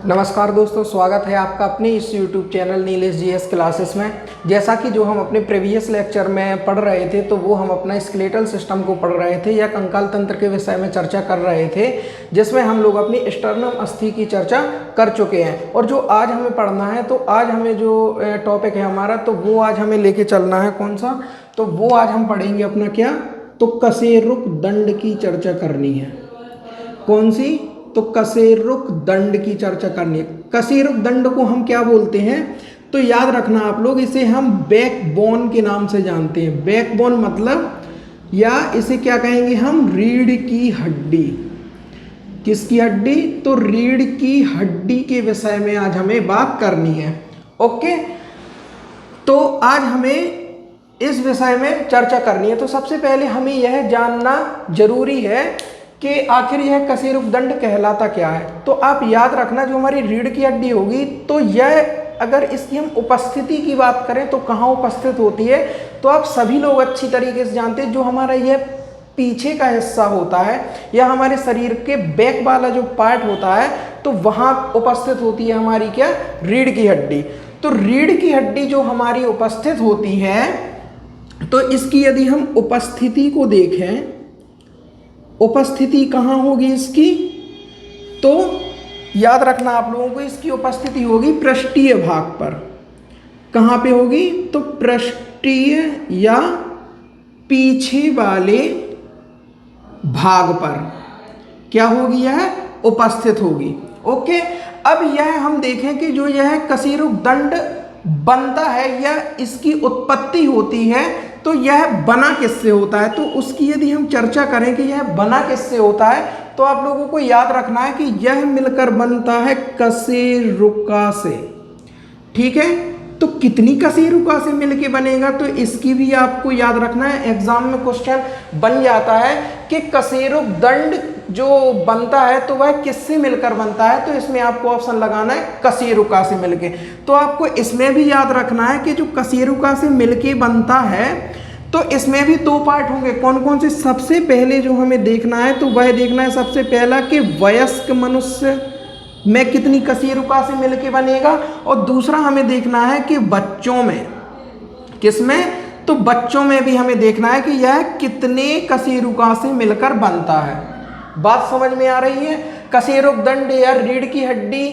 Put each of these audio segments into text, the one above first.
नमस्कार दोस्तों, स्वागत है आपका अपने इस YouTube channel Nilesh GS classes में। जैसा कि जो हम अपने प्रीवियस लेक्चर में पढ़ रहे थे, तो वो हम अपना स्केलेटल सिस्टम को पढ़ रहे थे या कंकाल तंत्र के विषय में चर्चा कर रहे थे, जिसमें हम लोग अपनी स्टर्नम अस्थि की चर्चा कर चुके हैं। और जो आज हमें पढ़ना है, तो आज हमें जो टॉपिक है हमारा, तो वो आज हमें लेके चलना है कौन सा, तो वो आज हम पढ़ेंगे अपना क्या, तो कशेरुक दंड की चर्चा करनी है। कौन सी, तो कशेरुक दंड की चर्चा करनी है। कशेरुक दंड को हम क्या बोलते हैं, तो याद रखना आप लोग, इसे हम बैकबोन के नाम से जानते हैं। बैकबोन मतलब, या इसे क्या कहेंगे हम, रीढ़ की हड्डी। किसकी हड्डी, तो रीढ़ की हड्डी के विषय में आज हमें बात करनी है। ओके, तो आज हमें इस विषय में चर्चा करनी है। तो सबसे पहले हमें यह जानना जरूरी है कि आखिर यह कशेरुक दंड कहलाता क्या है। तो आप याद रखना, जो हमारी रीढ़ की हड्डी होगी, तो यह अगर इसकी हम उपस्थिति की बात करें तो कहाँ उपस्थित होती है, तो आप सभी लोग अच्छी तरीके से जानते हैं, जो हमारा यह पीछे का हिस्सा होता है या हमारे शरीर के बैक वाला जो पार्ट होता है, तो वहाँ उपस्थित होती है हमारी क्या, रीढ़ की हड्डी। तो रीढ़ की हड्डी जो हमारी उपस्थित होती है, तो इसकी यदि हम उपस्थिति को देखें, उपस्थिति कहाँ होगी इसकी, तो याद रखना आप लोगों को, इसकी उपस्थिति होगी पृष्ठीय भाग पर। कहाँ पे होगी, तो पृष्ठीय या पीछे वाले भाग पर क्या होगी, यह उपस्थित होगी। ओके, अब यह हम देखें कि जो यह कशेरुक दंड बनता है या इसकी उत्पत्ति होती है, तो यह बना किससे होता है, तो उसकी यदि हम चर्चा करें कि यह बना किससे होता है, तो आप लोगों को याद रखना है कि यह मिलकर बनता है कशेरुका से। ठीक है, तो कितनी कशेरुका से मिलके बनेगा, तो इसकी भी आपको याद रखना है। एग्जाम में क्वेश्चन बन जाता है कि कशेरुक दंड जो बनता है तो वह किससे मिलकर बनता है, तो इसमें आपको ऑप्शन लगाना है कशेरुका से मिलके। तो आपको इसमें भी याद रखना है कि जो कशेरुका से मिलके बनता है, तो इसमें भी दो पार्ट होंगे। कौन कौन से, सबसे पहले जो हमें देखना है, तो वह देखना है सबसे पहला कि वयस्क मनुष्य में कितनी कशेरुका से मिलके बनेगा, और दूसरा हमें देखना है कि बच्चों में, किसमें, तो बच्चों में भी हमें देखना है कि यह कितने कशेरुका से मिलकर बनता है। बात समझ में आ रही है। कशेरुक दंड या रीढ़ की हड्डी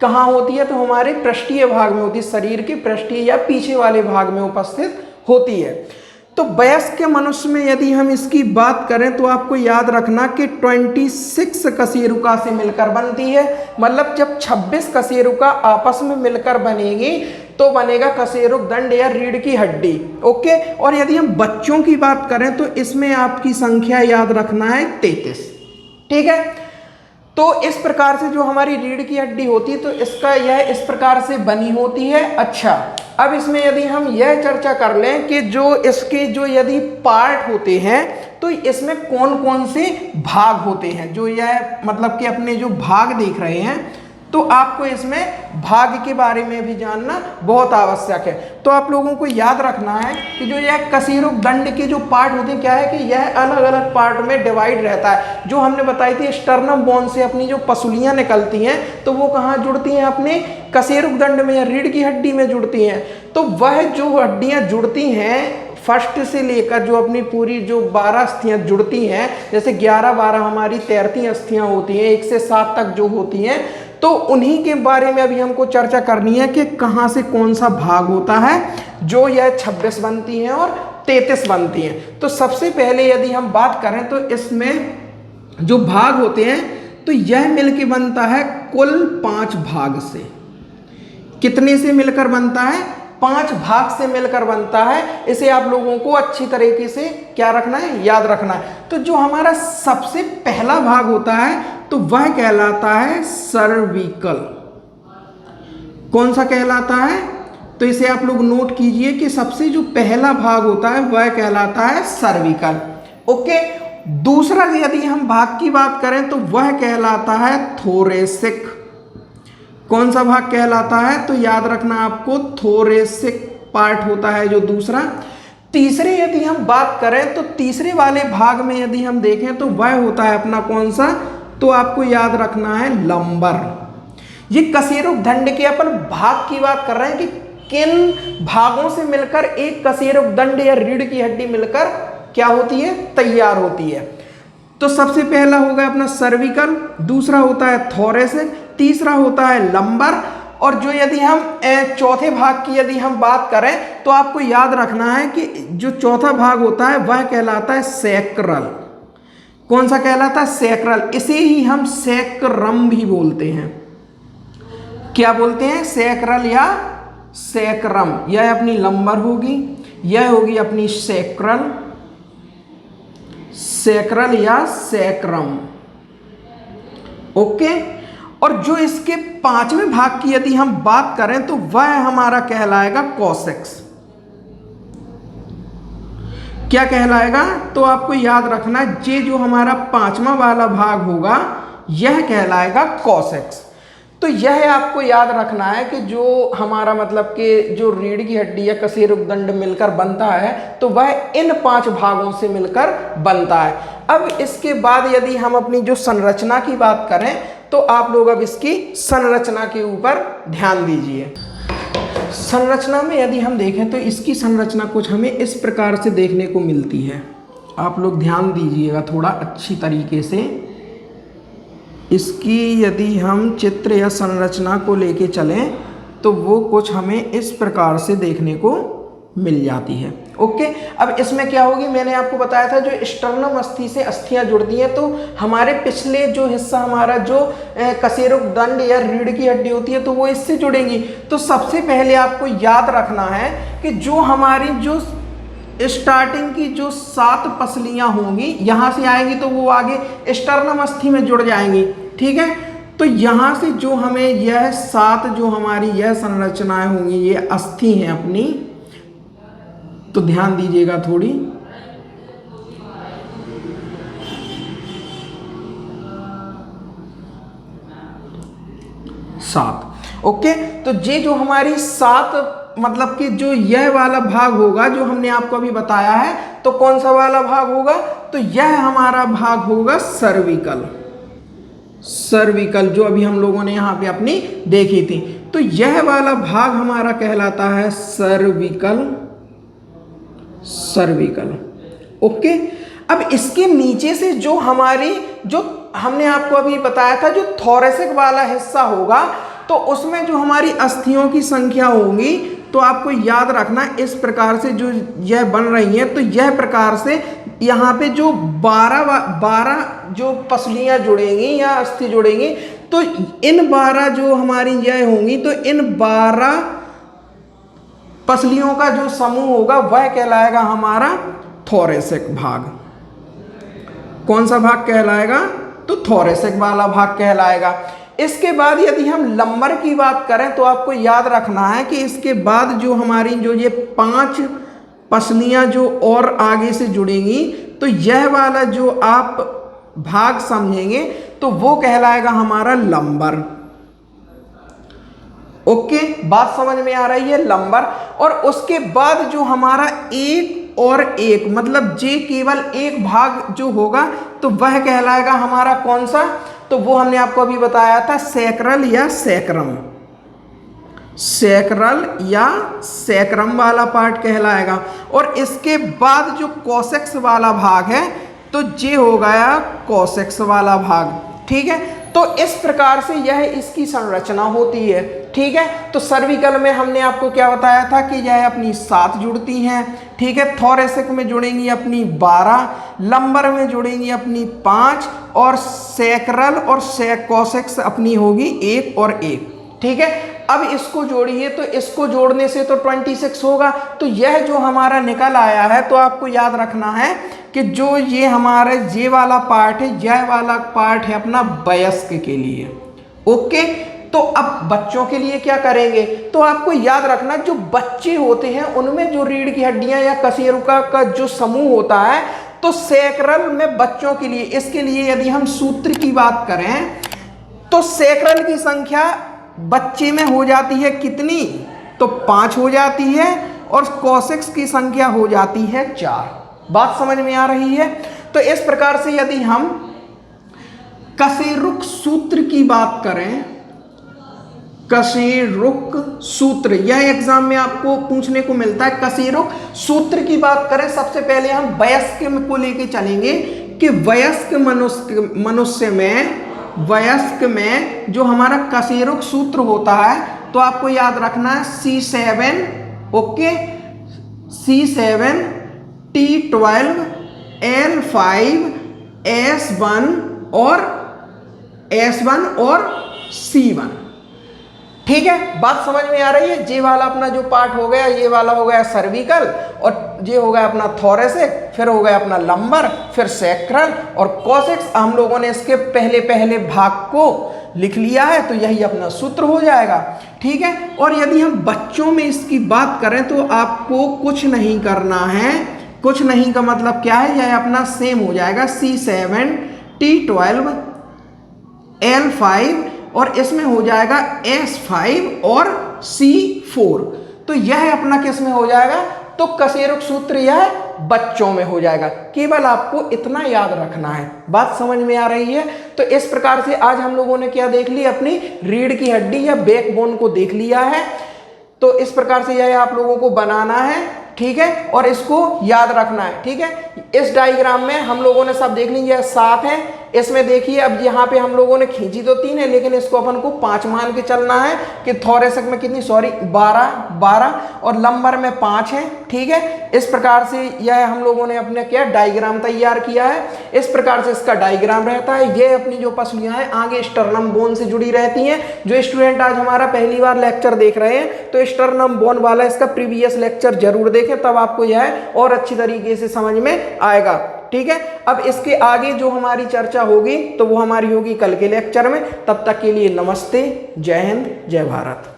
कहाँ होती है, तो हमारे पृष्ठीय भाग में होती है, शरीर के पृष्ठीय या पीछे वाले भाग में उपस्थित होती है। तो वयस्क मनुष्य में यदि हम इसकी बात करें, तो आपको याद रखना कि 26 कशेरुका से मिलकर बनती है। मतलब जब 26 कशेरुका आपस में मिलकर बनेगी, तो बनेगा कशेरुक दंड या रीढ़ की हड्डी। ओके, और यदि हम बच्चों की बात करें, तो इसमें आपकी संख्या याद रखना है 33। ठीक है, तो इस प्रकार से जो हमारी रीढ़ की हड्डी होती है, तो इसका यह इस प्रकार से बनी होती है। अच्छा, अब इसमें यदि हम यह चर्चा कर लें कि जो इसके जो यदि पार्ट होते हैं, तो इसमें कौन कौन से भाग होते हैं, जो यह मतलब कि अपने जो भाग देख रहे हैं, तो आपको इसमें भाग के बारे में भी जानना बहुत आवश्यक है। तो आप लोगों को याद रखना है कि जो यह कशेरुक दंड के जो पार्ट होते हैं, क्या है कि यह अलग अलग पार्ट में डिवाइड रहता है। जो हमने बताई थी, स्टर्नम बोन से अपनी जो पसलियां निकलती हैं, तो वो कहाँ जुड़ती हैं, अपने कशेरुक दंड में या रीढ़ की हड्डी में जुड़ती हैं। तो वह जो हड्डियां जुड़ती हैं, फर्स्ट से लेकर जो अपनी पूरी जो 12 अस्थियां जुड़ती हैं, जैसे 11-12 हमारी तैरती अस्थियां होती हैं, 1 से 7 तक जो होती हैं, तो उन्हीं के बारे में अभी हमको चर्चा करनी है कि कहाँ से कौन सा भाग होता है, जो यह 26 बनती हैं और 33 बनती हैं। तो सबसे पहले यदि हम बात करें, तो इसमें जो भाग होते हैं, तो यह मिलके बनता है कुल 5 भाग से। कितने से मिलकर बनता है, 5 भाग से मिलकर बनता है। इसे आप लोगों को अच्छी तरीके से क्या रखना है, याद रखना है। तो जो हमारा सबसे पहला भाग होता है, तो वह कहलाता है सर्विकल। कौन सा कहलाता है, तो इसे आप लोग नोट कीजिए कि सबसे जो पहला भाग होता है, वह कहलाता है सर्विकल। ओके, दूसरा यदि हम भाग की बात करें, तो वह कहलाता है थोरेसिक। कौन सा भाग कहलाता है, तो याद रखना आपको, थोरेसिक पार्ट होता है जो दूसरा। तीसरे यदि हम बात करें, तो तीसरे वाले भाग में यदि हम देखें, तो वह होता है अपना कौन सा, तो आपको याद रखना है लंबर। ये कशेरुक दंड के अपन भाग की बात कर रहे हैं कि किन भागों से मिलकर एक कशेरुक दंड या रीढ़ की हड्डी मिलकर क्या होती है, तैयार होती है। तो सबसे पहला होगा अपना सर्विकल, दूसरा होता है थोरेसिक, तीसरा होता है लंबर, और जो यदि हम चौथे भाग की यदि हम बात करें तो आपको याद रखना है कि जो चौथा भाग होता है वह कहलाता है सैक्रल। कौन सा कहलाता है, सैक्रल। इसे ही हम सैक्रम भी बोलते हैं। क्या बोलते हैं, सैक्रल या सैक्रम। यह अपनी लंबर होगी, यह होगी अपनी सैक्रल, सैक्रल या सैक्रम। ओके। और जो इसके पांचवें भाग की यदि हम बात करें तो वह हमारा कहलाएगा कोसेक्स। क्या कहलाएगा, तो आपको याद रखना है ये जो हमारा पांचवा वाला भाग होगा यह कहलाएगा कोसेक्स। तो यह आपको याद रखना है कि जो हमारा मतलब कि जो रीढ़ की हड्डी या कशेरुक दंड मिलकर बनता है तो वह इन 5 भागों से मिलकर बनता है। अब इसके बाद यदि हम अपनी जो संरचना की बात करें तो आप लोग अब इसकी संरचना के ऊपर ध्यान दीजिए। संरचना में यदि हम देखें तो इसकी संरचना कुछ हमें इस प्रकार से देखने को मिलती है। आप लोग ध्यान दीजिएगा थोड़ा अच्छी तरीके से। इसकी यदि हम चित्र या संरचना को लेके चलें तो वो कुछ हमें इस प्रकार से देखने को मिल जाती है। ओके। अब इसमें क्या होगी, मैंने आपको बताया था जो स्टर्नम अस्थि से अस्थियां जुड़ती हैं तो हमारे पिछले जो हिस्सा हमारा जो कशेरुक दंड या रीढ़ की हड्डी होती है तो वो इससे जुड़ेंगी। तो सबसे पहले आपको याद रखना है कि जो हमारी जो स्टार्टिंग की जो 7 पसलियां होंगी यहाँ से आएंगी तो वो आगे स्टर्नम अस्थि में जुड़ जाएंगी। ठीक है। तो यहाँ से जो हमें यह 7 जो हमारी यह संरचनाएं होंगी ये अस्थि हैं अपनी, तो ध्यान दीजिएगा थोड़ी। सात। ओके। तो ये जो हमारी 7 मतलब कि जो यह वाला भाग होगा जो हमने आपको अभी बताया है तो कौन सा वाला भाग होगा, तो यह हमारा भाग होगा सर्विकल। सर्विकल जो अभी हम लोगों ने यहाँ पे अपनी देखी थी, तो यह वाला भाग हमारा कहलाता है सर्विकल। सर्विकल। ओके। अब इसके नीचे से जो हमारी जो हमने आपको अभी बताया था जो थोरेसिक वाला हिस्सा होगा तो उसमें जो हमारी अस्थियों की संख्या होगी तो आपको याद रखना इस प्रकार से जो यह बन रही है तो यह प्रकार से यहाँ पे जो 12 जो पसलियाँ जुड़ेंगी या अस्थि जुड़ेंगी तो इन 12 जो हमारी यह होंगी तो इन 12 पसलियों का जो समूह होगा वह कहलाएगा हमारा थोरेसिक भाग। कौन सा भाग कहलाएगा, तो थोरेसिक वाला भाग कहलाएगा। इसके बाद यदि हम लंबर की बात करें तो आपको याद रखना है कि इसके बाद जो हमारी जो ये 5 पसलियां जो और आगे से जुड़ेंगी तो यह वाला जो आप भाग समझेंगे तो वो कहलाएगा हमारा लंबर। ओके। बात समझ में आ रही है, लंबर। और उसके बाद जो हमारा एक और एक मतलब जे केवल एक भाग जो होगा तो वह कहलाएगा हमारा कौन सा, तो वो हमने आपको अभी बताया था सैक्रल या सैक्रम। सैक्रल या सैक्रम वाला पार्ट कहलाएगा। और इसके बाद जो कोसेक्स वाला भाग है तो ये हो गया कोसेक्स वाला भाग। ठीक है। तो इस प्रकार से यह इसकी संरचना होती है। ठीक है। तो सर्विकल में हमने आपको क्या बताया था कि यह अपनी 7 जुड़ती हैं। ठीक है। थोरेसिक में जुड़ेंगी अपनी 12, लंबर में जुड़ेंगी अपनी 5 और सैक्रल और कोसेक्स अपनी होगी 1 और 1। ठीक है। अब इसको जोड़िए तो इसको जोड़ने से तो 26 होगा। तो यह जो हमारा निकल आया है तो आपको याद रखना है कि जो ये हमारे ये वाला पार्ट है यह वाला पार्ट है अपना वयस्क के लिए। ओके। तो अब बच्चों के लिए क्या करेंगे, तो आपको याद रखना जो बच्चे होते हैं उनमें जो रीढ़ की हड्डियां या कशेरुका का जो समूह होता है तो सैक्रल में बच्चों के लिए, इसके लिए यदि हम सूत्र की बात करें तो सैक्रल की संख्या बच्चे में हो जाती है कितनी, तो 5 हो जाती है और कोसेक्स की संख्या हो जाती है 4। बात समझ में आ रही है। तो इस प्रकार से यदि हम कशेरुक सूत्र की बात करें कशेरुक सूत्र, यह एग्जाम में आपको पूछने को मिलता है। कशेरुक सूत्र की बात करें, सबसे पहले हम वयस्क को लेके चलेंगे कि वयस्क वयस्क में जो हमारा कशेरुक सूत्र होता है तो आपको याद रखना है C7, okay, C7 T12 L5 S1 और C1। ठीक है, बात समझ में आ रही है। ये वाला अपना जो पार्ट हो गया, ये वाला हो गया सर्विकल, और ये हो गया अपना थोरेसिक, फिर हो गया अपना लंबर, फिर सैक्रल और कोसेक्स। हम लोगों ने इसके पहले भाग को लिख लिया है, तो यही अपना सूत्र हो जाएगा। ठीक है, और यदि हम बच्चों में इसकी बात करें तो आपको कुछ नहीं करना है। कुछ नहीं का मतलब क्या है, यह अपना सेम हो जाएगा C7 T12 L5 और इसमें हो जाएगा S5 और C4। तो यह अपना किस में हो जाएगा, तो कशेरुक सूत्र यह बच्चों में हो जाएगा। केवल आपको इतना याद रखना है। बात समझ में आ रही है। तो इस प्रकार से आज हम लोगों ने क्या देख लिया, अपनी रीढ़ की हड्डी या बैकबोन को देख लिया है। तो इस प्रकार से यह आप लोगों को बनाना है, ठीक है, और इसको याद रखना है। ठीक है, इस डायग्राम में हम लोगों ने सब देख लीजिए, 7 है। इसमें देखिए अब यहाँ पे हम लोगों ने खींची तो 3 है, लेकिन इसको अपन को 5 मान के चलना है कि थोरेसिक में कितनी, 12 और लंबर में 5 है। ठीक है, इस प्रकार से यह हम लोगों ने अपने क्या डायग्राम तैयार किया है। इस प्रकार से इसका डायग्राम रहता है। ये अपनी जो पसलियां हैं आगे स्टर्नम बोन से जुड़ी रहती हैं। जो स्टूडेंट आज हमारा पहली बार लेक्चर देख रहे हैं तो स्टर्नम बोन वाला इसका प्रीवियस लेक्चर जरूर देखें, तब आपको यह और अच्छी तरीके से समझ में आएगा। ठीक है, अब इसके आगे जो हमारी चर्चा होगी तो वो हमारी होगी कल के लेक्चर में। तब तक के लिए नमस्ते, जय हिंद, जय भारत।